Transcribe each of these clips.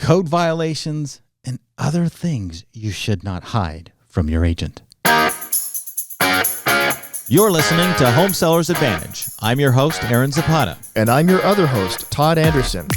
code violations, and other things you should not hide from your agent. You're listening to Home Sellers Advantage. I'm your host, Aaron Zapata. And I'm your other host, Todd Anderson.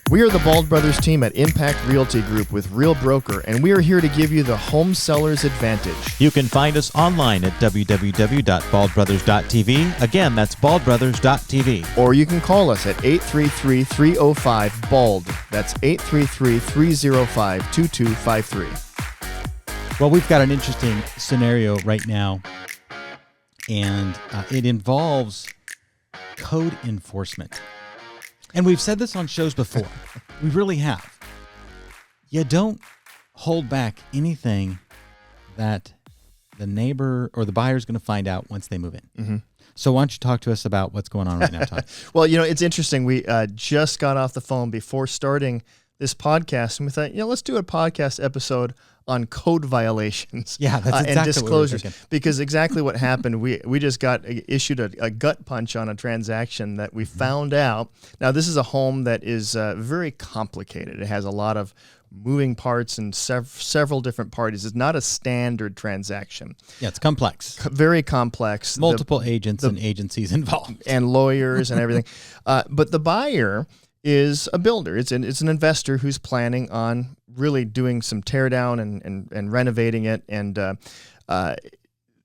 We are the Bald Brothers team at Impact Realty Group with Real Broker, and we are here to give you the Home Sellers Advantage. You can find us online at www.baldbrothers.tv. Again, that's baldbrothers.tv. Or you can call us at 833-305-BALD. That's 833-305-2253. Well, we've got an interesting scenario right now, and it involves code enforcement. And we've said this on shows before. We really have. You don't hold back anything that the neighbor or the buyer is going to find out once they move in. Mm-hmm. So why don't you talk to us about what's going on right now, Todd? Well, it's interesting. We just got off the phone before starting this podcast, and we thought, let's do a podcast episode on code violations. Yeah, that's exactly and disclosures, what we were thinking. Because exactly what happened, we just got issued a gut punch on a transaction that we found out. Now, this is a home that is very complicated. It has a lot of moving parts and several different parties. It's not a standard transaction. Yeah, it's complex. Very complex. Multiple agents and agencies involved. And lawyers and everything. But the buyer is a builder. It's an investor who's planning on really doing some tear down and renovating it. And the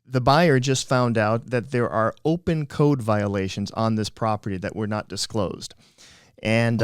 buyer just found out that there are open code violations on this property that were not disclosed. And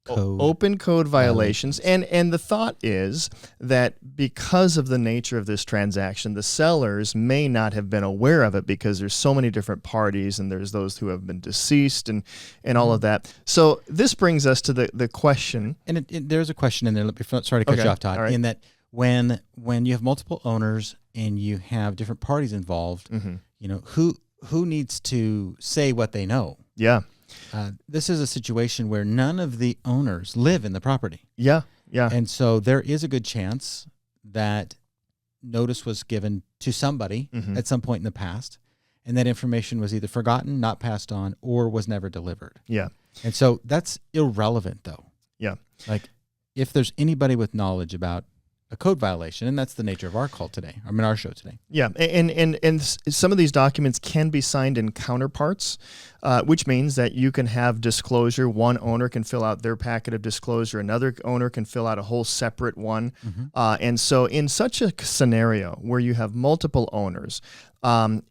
open code violations. And the thought is that because of the nature of this transaction, the sellers may not have been aware of it because there's so many different parties and there's those who have been deceased and all of that. So this brings us to the question. And there's a question in there. Sorry to cut you off, Todd. Right. In that when you have multiple owners and you have different parties involved, who needs to say what they know? Yeah. This is a situation where none of the owners live in the property. Yeah. And so there is a good chance that notice was given to somebody at some point in the past, and that information was either forgotten, not passed on, or was never delivered. Yeah. And so that's irrelevant, though. Yeah. Like, if there's anybody with knowledge about a code violation, and that's the nature of our call today, our show today. Yeah, and some of these documents can be signed in counterparts, which means that you can have disclosure. One owner can fill out their packet of disclosure. Another owner can fill out a whole separate one. And so in such a scenario where you have multiple owners,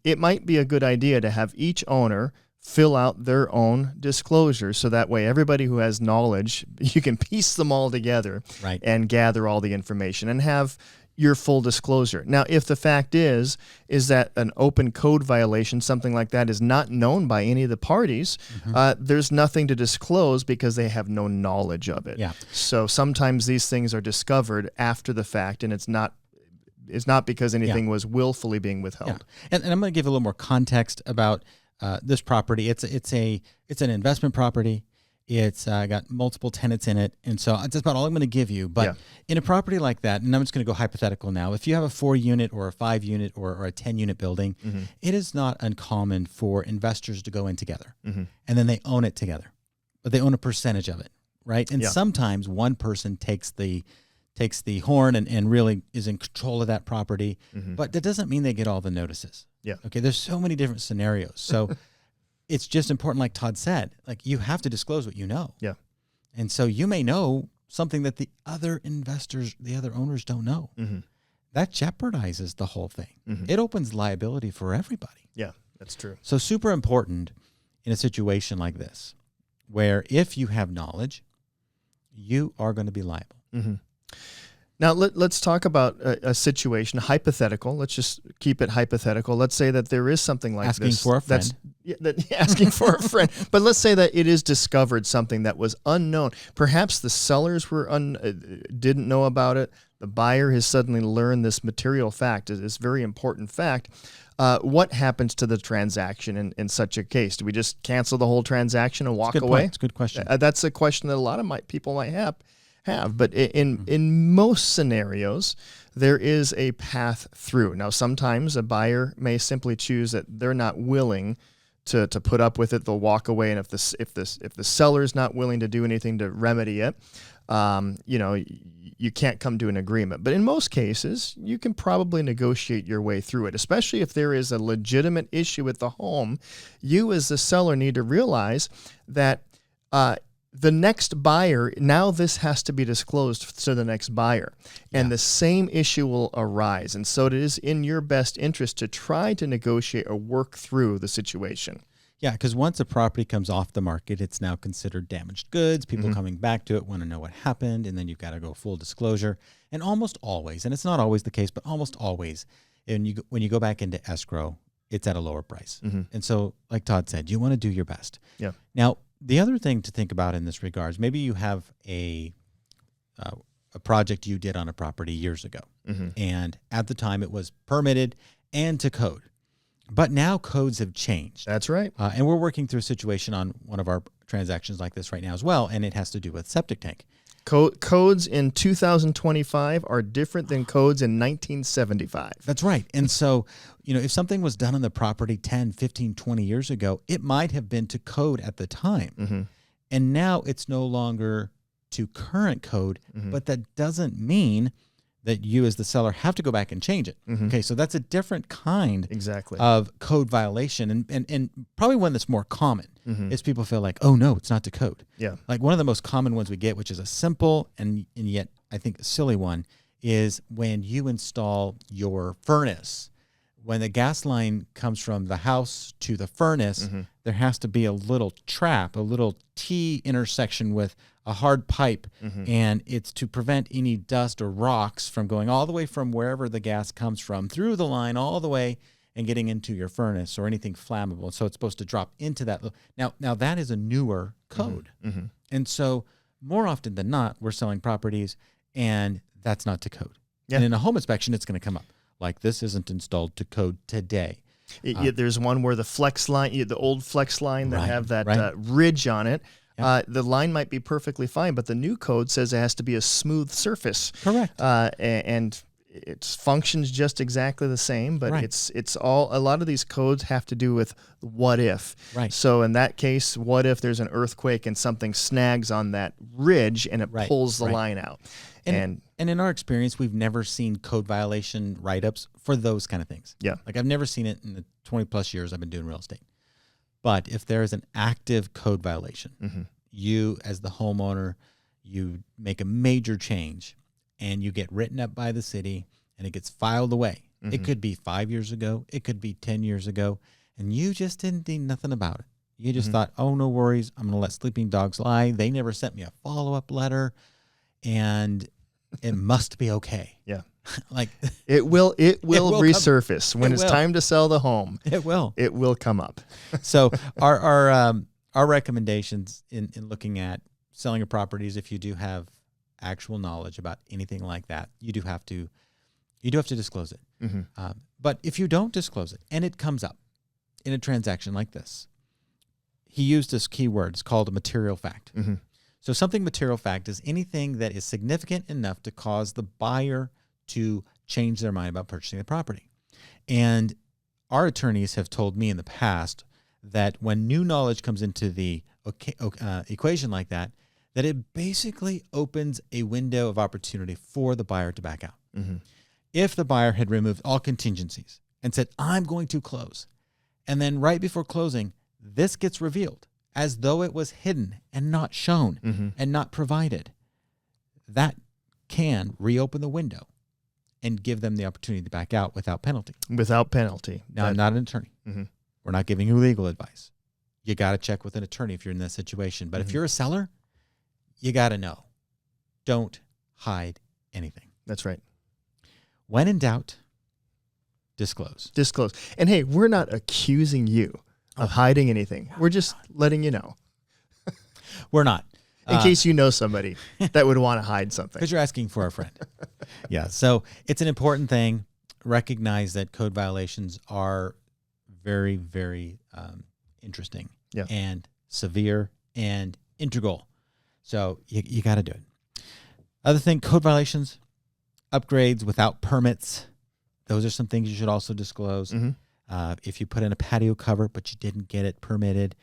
it might be a good idea to have each owner fill out their own disclosure, so that way everybody who has knowledge, you can piece them all together and gather all the information and have your full disclosure. Now, if the fact is that an open code violation, something like that, is not known by any of the parties, there's nothing to disclose because they have no knowledge of it. Yeah. So sometimes these things are discovered after the fact, and it's not because anything was willfully being withheld. Yeah. And I'm going to give a little more context about this property. It's an investment property. It's got multiple tenants in it, and so that's about all I'm going to give you. But in a property like that, and I'm just going to go hypothetical now, if you have a 4-unit or a 5-unit or a 10-unit building, it is not uncommon for investors to go in together, and then they own it together, but they own a percentage of it, right? And sometimes one person takes the horn and really is in control of that property, but that doesn't mean they get all the notices. Yeah. Okay. There's so many different scenarios. So it's just important, like Todd said, like you have to disclose what you know. Yeah. And so you may know something that the other investors, the other owners don't know. That jeopardizes the whole thing. It opens liability for everybody. Yeah, that's true. So super important in a situation like this, where if you have knowledge, you are going to be liable. Now, let's talk about a situation, hypothetical. Let's just keep it hypothetical. Let's say that there is something like asking this. For a friend. Asking for a friend. But let's say that it is discovered something that was unknown. Perhaps the sellers didn't know about it. The buyer has suddenly learned this material fact, this very important fact. What happens to the transaction in such a case? Do we just cancel the whole transaction and walk away? That's a good question. That's a question that a lot of people might have. But in most scenarios, there is a path through. Now, sometimes a buyer may simply choose that they're not willing to put up with it. They'll walk away, and if the seller's not willing to do anything to remedy it, you can't come to an agreement. But in most cases, you can probably negotiate your way through it, especially if there is a legitimate issue with the home. You as the seller need to realize that the next buyer, now this has to be disclosed to the next buyer, and the same issue will arise. And so it is in your best interest to try to negotiate or work through the situation. Yeah, because once a property comes off the market, it's now considered damaged goods. People coming back to it want to know what happened, and then you've got to go full disclosure. And almost always, and it's not always the case, but almost always, when you go back into escrow, it's at a lower price. And so, like Todd said, you want to do your best. Yeah. Now, the other thing to think about in this regards, maybe you have a project you did on a property years ago, and at the time it was permitted and to code. But now codes have changed. That's right. And we're working through a situation on one of our transactions like this right now as well, and it has to do with septic tank. Codes in 2025 are different than codes in 1975. That's right. And so, if something was done on the property 10, 15, 20 years ago, it might have been to code at the time. And now it's no longer to current code, but that doesn't mean that you as the seller have to go back and change it. Okay, so that's a different kind of code violation, and probably one that's more common is people feel like, oh no, it's not to code. Yeah. Like one of the most common ones we get, which is a simple and yet I think a silly one, is when you install your furnace. When the gas line comes from the house to the furnace, there has to be a little trap, a little T intersection with a hard pipe, and it's to prevent any dust or rocks from going all the way from wherever the gas comes from through the line all the way and getting into your furnace or anything flammable. So it's supposed to drop into that. Now that is a newer code. And so more often than not, we're selling properties and that's not to code. Yeah. And in a home inspection, it's going to come up. Like, this isn't installed to code today. There's one where the flex line, the old flex line that have that ridge on it, the line might be perfectly fine, but the new code says it has to be a smooth surface. Correct. And it functions just exactly the same, but it's all, a lot of these codes have to do with what if. Right. So in that case, what if there's an earthquake and something snags on that ridge and it pulls the line out? And in our experience, we've never seen code violation write-ups for those kind of things. Yeah. Like, I've never seen it in the 20 plus years I've been doing real estate. But if there is an active code violation, you as the homeowner, you make a major change and you get written up by the city and it gets filed away. It could be 5 years ago. It could be 10 years ago. And you just didn't do nothing about it. You just thought, oh, no worries. I'm going to let sleeping dogs lie. They never sent me a follow-up letter. And it must be okay. Yeah. Like, it will resurface when it's time to sell the home. It will come up. So our recommendations in looking at selling a property is, if you do have actual knowledge about anything like that, you do have to disclose it. But if you don't disclose it and it comes up in a transaction like this, he used this keyword. It's called a material fact. So something material fact is anything that is significant enough to cause the buyer to change their mind about purchasing the property. And our attorneys have told me in the past that when new knowledge comes into the equation like that, that it basically opens a window of opportunity for the buyer to back out. If the buyer had removed all contingencies and said, I'm going to close, and then right before closing, this gets revealed as though it was hidden and not shown and not provided, that can reopen the window and give them the opportunity to back out without penalty. Without penalty. Now, I'm not an attorney. We're not giving you legal advice. You got to check with an attorney if you're in that situation. But if you're a seller, you got to know. Don't hide anything. That's right. When in doubt, disclose. Disclose. And hey, we're not accusing you of hiding anything. We're just letting you know. We're not. In case you know somebody that would want to hide something. Because you're asking for a friend. Yeah. So it's an important thing. Recognize that code violations are very, very interesting and severe and integral. So you got to do it. Other thing, code violations, upgrades without permits. Those are some things you should also disclose. If you put in a patio cover, but you didn't get it permitted,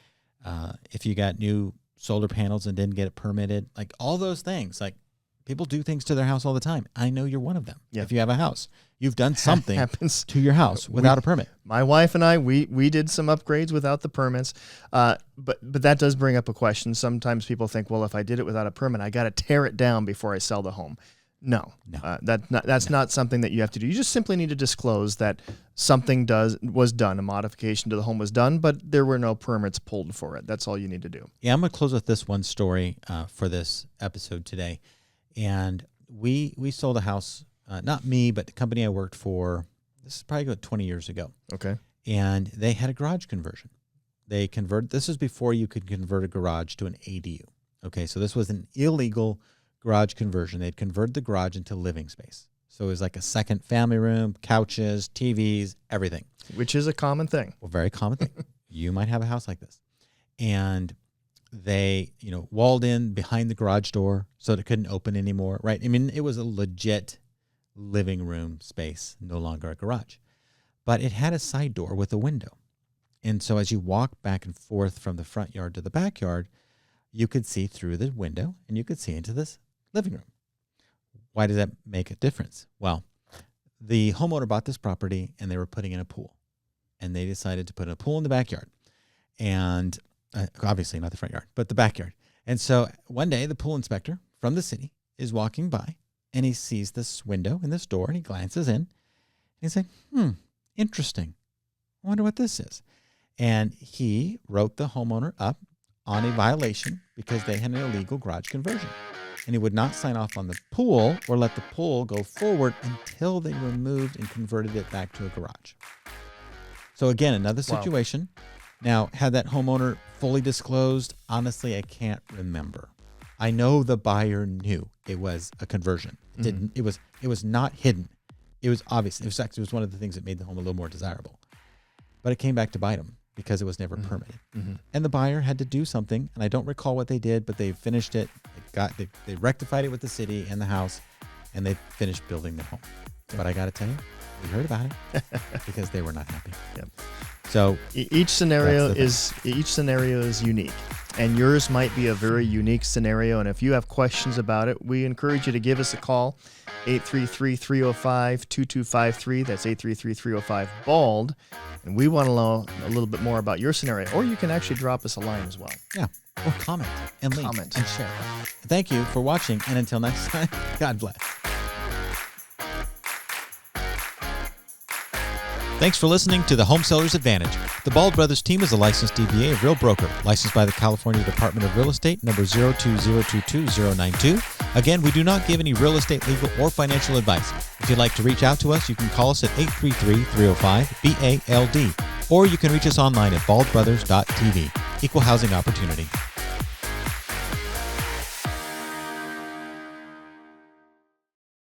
if you got new solar panels and didn't get it permitted. Like all those things. Like people do things to their house all the time. I know you're one of them. Yeah. If you have a house, you've done something happens to your house without a permit. My wife and I, we did some upgrades without the permits. But that does bring up a question. Sometimes people think, well, if I did it without a permit, I got to tear it down before I sell the home. No. That's not something that you have to do. You just simply need to disclose that something was done, a modification to the home was done, but there were no permits pulled for it. That's all you need to do. Yeah, I'm going to close with this one story for this episode today. And we sold a house, not me, but the company I worked for. This is probably about 20 years ago. Okay. And they had a garage conversion. This is before you could convert a garage to an ADU. Okay, so this was an illegal garage conversion. They'd converted the garage into living space. So it was like a second family room, couches, TVs, everything. Which is a common thing. Well, very common thing. You might have a house like this. And they, walled in behind the garage door so that it couldn't open anymore, right? I mean, it was a legit living room space, no longer a garage. But it had a side door with a window. And so as you walk back and forth from the front yard to the backyard, you could see through the window and you could see into this living room. Why does that make a difference? Well, the homeowner bought this property and they were putting in a pool. And they decided to put a pool in the backyard. And obviously not the front yard, but the backyard. And so one day the pool inspector from the city is walking by and he sees this window and this door and he glances in and he's like, interesting. I wonder what this is. And he wrote the homeowner up on a violation because they had an illegal garage conversion. And he would not sign off on the pool or let the pool go forward until they removed and converted it back to a garage. So again, another situation. Wow. Now, had that homeowner fully disclosed? Honestly, I can't remember. I know the buyer knew it was a conversion. It was not hidden. It was obvious. It was one of the things that made the home a little more desirable. But it came back to bite them because it was never permitted. And the buyer had to do something, and I don't recall what they did, but they finished it. They rectified it with the city and the house, and they finished building their home. But I got to tell you, we heard about it because they were not happy. Yep. So each scenario is unique, and yours might be a very unique scenario. And if you have questions about it, we encourage you to give us a call, 833-305-2253. That's 833-305-BALD. And we want to know a little bit more about your scenario, or you can actually drop us a line as well. Yeah, or comment and link and share. Thank you for watching, and until next time, God bless. Thanks for listening to the Home Seller's Advantage. The Bald Brothers team is a licensed DBA and real broker, licensed by the California Department of Real Estate, number 02022-092. Again, we do not give any real estate, legal, or financial advice. If you'd like to reach out to us, you can call us at 833-305-BALD, or you can reach us online at baldbrothers.tv. Equal housing opportunity.